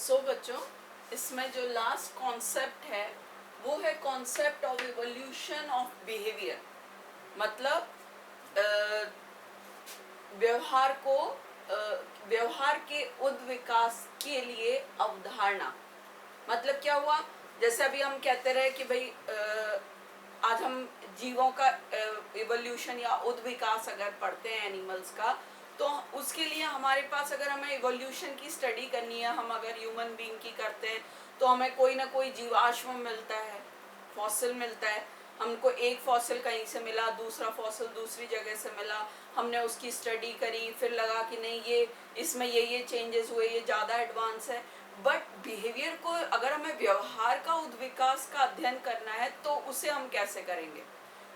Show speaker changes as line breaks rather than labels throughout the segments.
सो बच्चों, इसमें जो लास्ट कॉन्सेप्ट है वो है concept of evolution of behaviour. मतलब व्यवहार को व्यवहार के उद्विकास के लिए अवधारणा। मतलब क्या हुआ, जैसे अभी हम कहते रहे कि भाई आज हम जीवों का इवोल्यूशन या उद्विकास अगर पढ़ते हैं एनिमल्स का, तो उसके लिए हमारे पास अगर हमें इवोल्यूशन की स्टडी करनी है, हम अगर ह्यूमन बीइंग की करते हैं तो हमें कोई ना कोई जीवाश्म मिलता है, फॉसिल मिलता है। हमको एक फॉसिल कहीं से मिला, दूसरा फॉसिल दूसरी जगह से मिला, हमने उसकी स्टडी करी, फिर लगा कि नहीं ये इसमें ये चेंजेस हुए, ये ज़्यादा एडवांस है। बट बिहेवियर को अगर हमें व्यवहार का उद्विकास का अध्ययन करना है तो उसे हम कैसे करेंगे?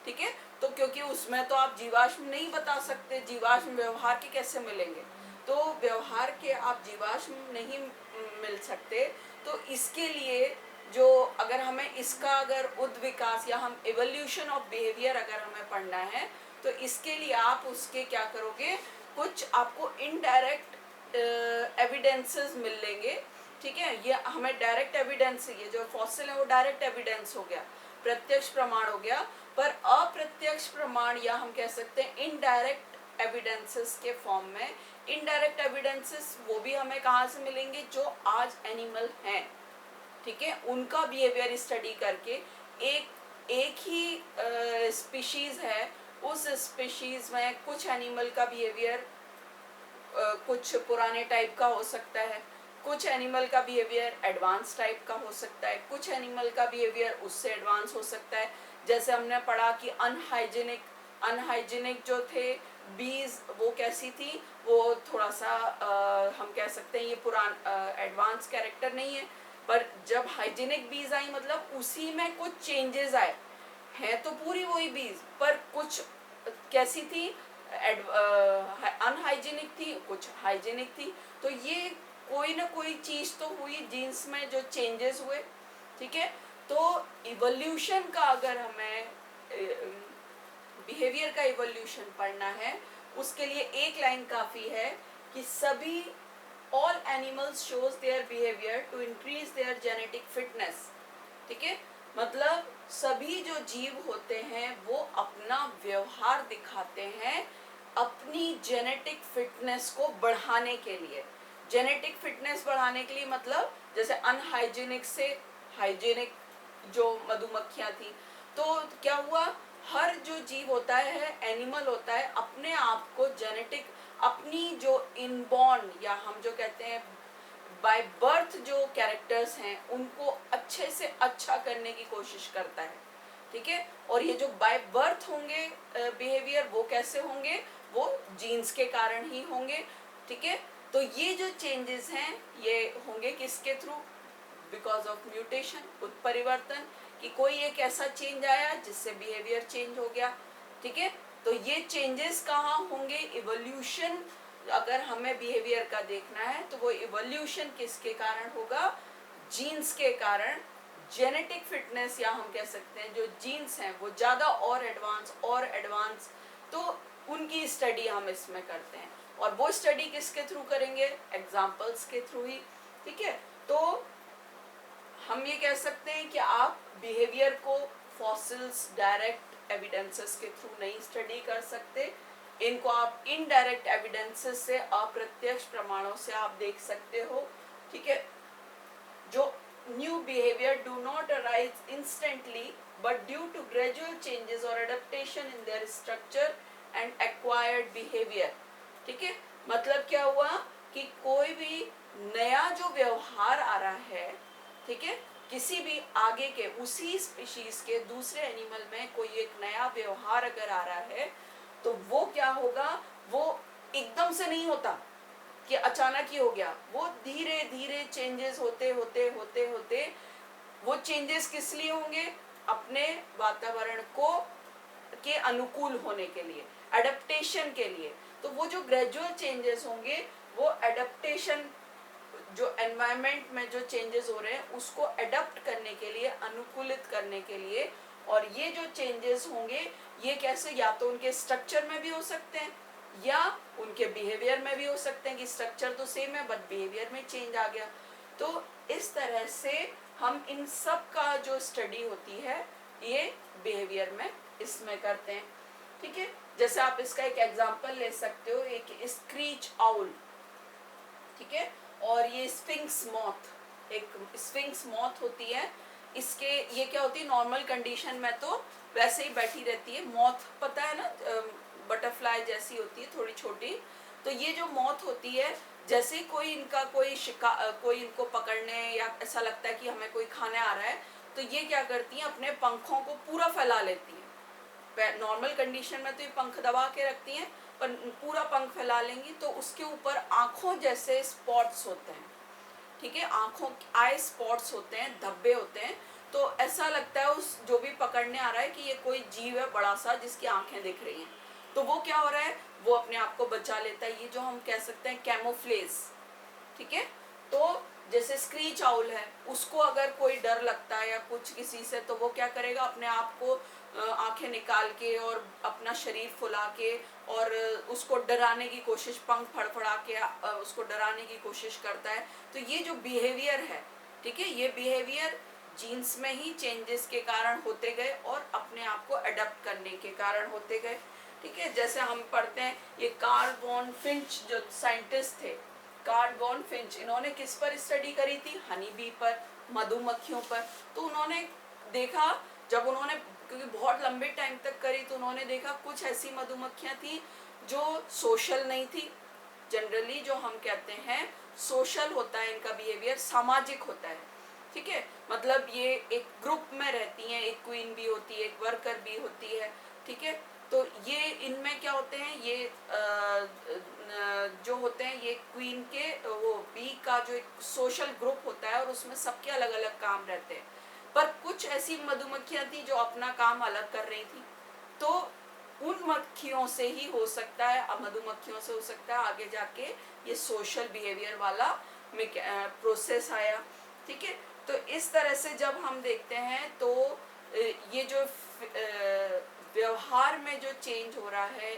ठीक है, तो क्योंकि उसमें तो आप जीवाश्म नहीं बता सकते, जीवाश्म व्यवहार के कैसे मिलेंगे? तो व्यवहार के आप जीवाश्म नहीं मिल सकते। तो इसके लिए जो अगर हमें इसका अगर उद्विकास या हम इवोल्यूशन ऑफ बिहेवियर अगर हमें पढ़ना है तो इसके लिए आप उसके क्या करोगे, कुछ आपको इनडायरेक्ट एविडेंसेस मिल लेंगे। ठीक है, ये हमें डायरेक्ट एविडेंस, ये जो फॉसिल है वो डायरेक्ट एविडेंस हो गया, प्रत्यक्ष प्रमाण हो गया। पर अप्रत्यक्ष प्रमाण या हम कह सकते हैं इनडायरेक्ट एविडेंसेस के फॉर्म में, इनडायरेक्ट एविडेंसेस वो भी हमें कहाँ से मिलेंगे, जो आज एनिमल हैं। ठीक है, उनका बिहेवियर स्टडी करके एक ही स्पीशीज है, उस स्पीशीज में कुछ एनिमल का बिहेवियर कुछ पुराने टाइप का हो सकता है, कुछ एनिमल का बिहेवियर एडवांस टाइप का हो सकता है, कुछ एनिमल का बिहेवियर उससे एडवांस हो सकता है। जैसे हमने पढ़ा कि अनहाइजीनिक जो थे बीज, वो कैसी थी, वो थोड़ा सा हम कह सकते हैं ये एडवांस कैरेक्टर नहीं है। पर जब हाइजीनिक बीज आई मतलब उसी में कुछ चेंजेस आए हैं, तो पूरी वही बीज पर कुछ कैसी थी, अनहाइजीनिक थी, कुछ हाइजीनिक थी। तो ये कोई ना कोई चीज तो हुई जीन्स में जो चेंजेस हुए। ठीक है, तो इवोल्यूशन का अगर हमें बिहेवियर का इवोल्यूशन पढ़ना है, उसके लिए एक लाइन काफी है कि सभी all animals shows their behavior to increase their genetic fitness। ठीक है, मतलब सभी जो जीव होते हैं वो अपना व्यवहार दिखाते हैं अपनी जेनेटिक फिटनेस को बढ़ाने के लिए। जेनेटिक फिटनेस बढ़ाने के लिए मतलब जैसे अनहाइजीनिक से हाइजीनिक जो मधुमक्खियां थी, तो क्या हुआ, हर जो जीव होता है, एनिमल होता है, अपने आप को जेनेटिक, अपनी जो इनबॉर्न या हम जो कहते हैं बाय बर्थ जो कैरेक्टर्स हैं उनको अच्छे से अच्छा करने की कोशिश करता है। ठीक है, और ये जो बाय बर्थ होंगे बिहेवियर, वो कैसे होंगे, वो जीन्स के कारण ही होंगे। ठीक है, तो ये जो चेंजेस हैं ये होंगे किसके थ्रू, बिकॉज ऑफ म्यूटेशन, उत्परिवर्तन, कि कोई एक ऐसा चेंज आया जिससे बिहेवियर चेंज हो गया। ठीक है, तो ये चेंजेस कहाँ होंगे, इवोल्यूशन अगर हमें बिहेवियर का देखना है तो वो इवोल्यूशन किसके कारण होगा, जीन्स के कारण। जेनेटिक फिटनेस या हम कह सकते हैं जो जीन्स हैं वो ज़्यादा और एडवांस, तो उनकी स्टडी हम इसमें करते हैं। और वो स्टडी किसके थ्रू करेंगे, एग्जाम्पल्स के थ्रू ही। ठीक है, तो हम ये कह सकते हैं कि आप बिहेवियर को फॉसिल्स डायरेक्ट एविडेंसेस के थ्रू नहीं स्टडी कर सकते, इनको आप इनडायरेक्ट एविडेंसेस से, अप्रत्यक्ष प्रमाणों से आप देख सकते हो। ठीक है, जो new behaviour do not arise instantly but due to gradual changes और adaptation in their structure and acquired behaviour. ठीक है, मतलब क्या हुआ कि कोई भी नया जो व्यवहार आ रहा है, ठीक है, किसी भी आगे के उसी स्पीशीज के दूसरे एनिमल में कोई एक नया व्यवहार अगर आ रहा है तो वो क्या होगा, वो एकदम से नहीं होता कि अचानक ही हो गया, वो धीरे धीरे चेंजेस होते होते होते होते, वो चेंजेस किस लिए होंगे, अपने वातावरण को के अनुकूल होने के लिए, एडेप्टेशन के लिए। तो वो जो ग्रेजुअल चेंजेस होंगे वो एडेप्टेशन, जो एनवायरनमेंट में जो चेंजेस हो रहे हैं उसको एडप्ट करने के लिए, अनुकूलित करने के लिए। और ये जो चेंजेस होंगे ये कैसे, या तो उनके स्ट्रक्चर में भी हो सकते हैं या उनके बिहेवियर में भी हो सकते हैं कि स्ट्रक्चर तो सेम है बट बिहेवियर में चेंज आ गया। तो इस तरह से हम इन सब का जो स्टडी होती है ये बिहेवियर में इसमें करते हैं, ठीक है। जैसे आप इसका एक एग्जांपल ले सकते हो, एक स्क्रीच आउल, ठीक है, और ये स्फिंक्स मॉथ, एक स्फिंक्स मॉथ होती है। इसके ये क्या होती है, नॉर्मल कंडीशन में तो वैसे ही बैठी रहती है। मॉथ पता है ना, बटरफ्लाई जैसी होती है, थोड़ी छोटी। तो ये जो मॉथ होती है, जैसे ही कोई इनका कोई इनको पकड़ने या ऐसा लगता है कि हमें कोई खाने आ रहा है, तो ये क्या करती हैं, अपने पंखों को पूरा फैला लेती हैं। नॉर्मल कंडीशन में तो ये पंख दबा के रखती हैं, पर पूरा पंख फैला लेंगी तो उसके ऊपर आंखों जैसे स्पॉट्स होते हैं, ठीक है, आंखों आई स्पॉट्स होते हैं, धब्बे होते हैं। तो ऐसा लगता है उस जो भी पकड़ने आ रहा है कि ये कोई जीव है बड़ा सा जिसकी आंखें दिख रही हैं। तो वो क्या हो रहा है, वो अपने आप को बचा लेता है। ये जो हम कह सकते हैं कैमोफ्लेज, ठीक है। तो जैसे स्क्रीच आउल है, उसको अगर कोई डर लगता है या कुछ किसी से, तो वो क्या करेगा, अपने आप को आंखें निकाल के और अपना शरीर फुला के और उसको डराने की कोशिश, पंख फड़फड़ा के उसको डराने की कोशिश करता है। तो ये जो बिहेवियर है, ठीक है, ये बिहेवियर जीन्स में ही चेंजेस के कारण होते गए और अपने आप को अडेप्ट करने के कारण होते गए, ठीक है। जैसे हम पढ़ते हैं, ये कार्ल वॉन फिंच जो साइंटिस्ट थे, कार्ल वॉन फिंच, इन्होंने किस पर स्टडी करी थी, हनी बी पर, मधुमक्खियों पर। तो उन्होंने देखा, जब उन्होंने, क्योंकि बहुत लंबे टाइम तक करी, तो उन्होंने देखा कुछ ऐसी मधुमक्खियां थी जो सोशल नहीं थी। जनरली जो हम कहते हैं सोशल होता है इनका बिहेवियर, सामाजिक होता है, ठीक है। मतलब ये एक ग्रुप में रहती हैं, एक क्वीन भी होती है, एक वर्कर भी होती है, ठीक है। तो ये इनमें क्या होते हैं, ये जो होते हैं, ये क्वीन के वो बी का जो एक सोशल ग्रुप होता है और उसमें सबके अलग अलग काम रहते हैं। पर कुछ ऐसी मधुमक्खियां थी जो अपना काम अलग कर रही थी। तो उन मक्खियों से ही हो सकता है, मधुमक्खियों से हो सकता है आगे जाके ये सोशल बिहेवियर वाला प्रोसेस आया, ठीक है। तो इस तरह से जब हम देखते हैं तो ये जो व्यवहार में जो चेंज हो रहा है,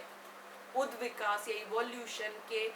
उद्विकास या इवोल्यूशन के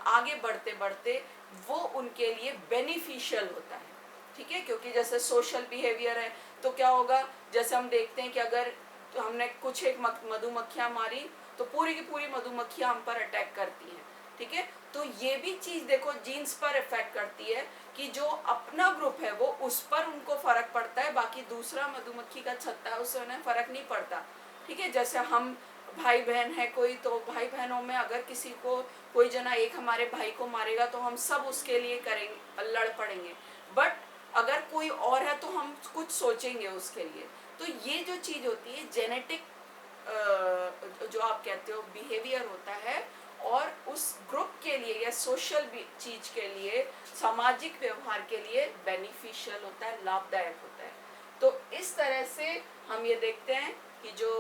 आगे बढ़ते बढ़ते, वो उनके लिए बेनिफिशियल होता है, ठीक है। क्योंकि जैसे सोशल बिहेवियर है, तो क्या होगा, जैसे हम देखते हैं कि अगर तो हमने कुछ एक मधुमक्खियां मारी, तो पूरी की पूरी मधुमक्खियां हम पर अटैक करती हैं, ठीक है। तो ये भी चीज देखो जीन्स पर इफेक्ट करती है कि जो अपना ग्रुप है वो उस पर उनको फर्क पड़ता है, बाकी दूसरा मधुमक्खी का छत्ता है उससे उन्हें फर्क नहीं पड़ता, ठीक है। जैसे हम भाई बहन है कोई, तो भाई बहनों में अगर किसी को कोई जना एक हमारे भाई को मारेगा तो हम सब उसके लिए करेंगे, लड़ पड़ेंगे। बट अगर कोई और है तो हम कुछ सोचेंगे उसके लिए। तो ये जो चीज होती है जेनेटिक, जो आप कहते हो बिहेवियर होता है, और उस ग्रुप के लिए या सोशल चीज के लिए, सामाजिक व्यवहार के लिए बेनिफिशियल होता है, लाभदायक होता है। तो इस तरह से हम ये देखते हैं कि जो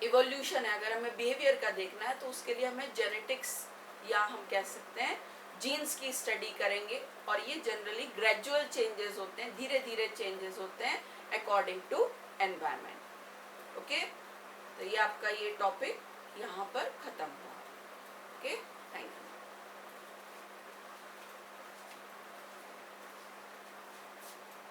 इवोल्यूशन है, अगर हमें बिहेवियर का देखना है तो उसके लिए हमें जेनेटिक्स या हम कह सकते हैं जीन्स की स्टडी करेंगे। और ये जनरली ग्रेजुअल चेंजेस होते हैं, धीरे धीरे चेंजेस होते हैं अकॉर्डिंग टू एनवायरनमेंट। ओके, तो ये आपका ये टॉपिक यहाँ पर खत्म हुआ। Okay, thank you.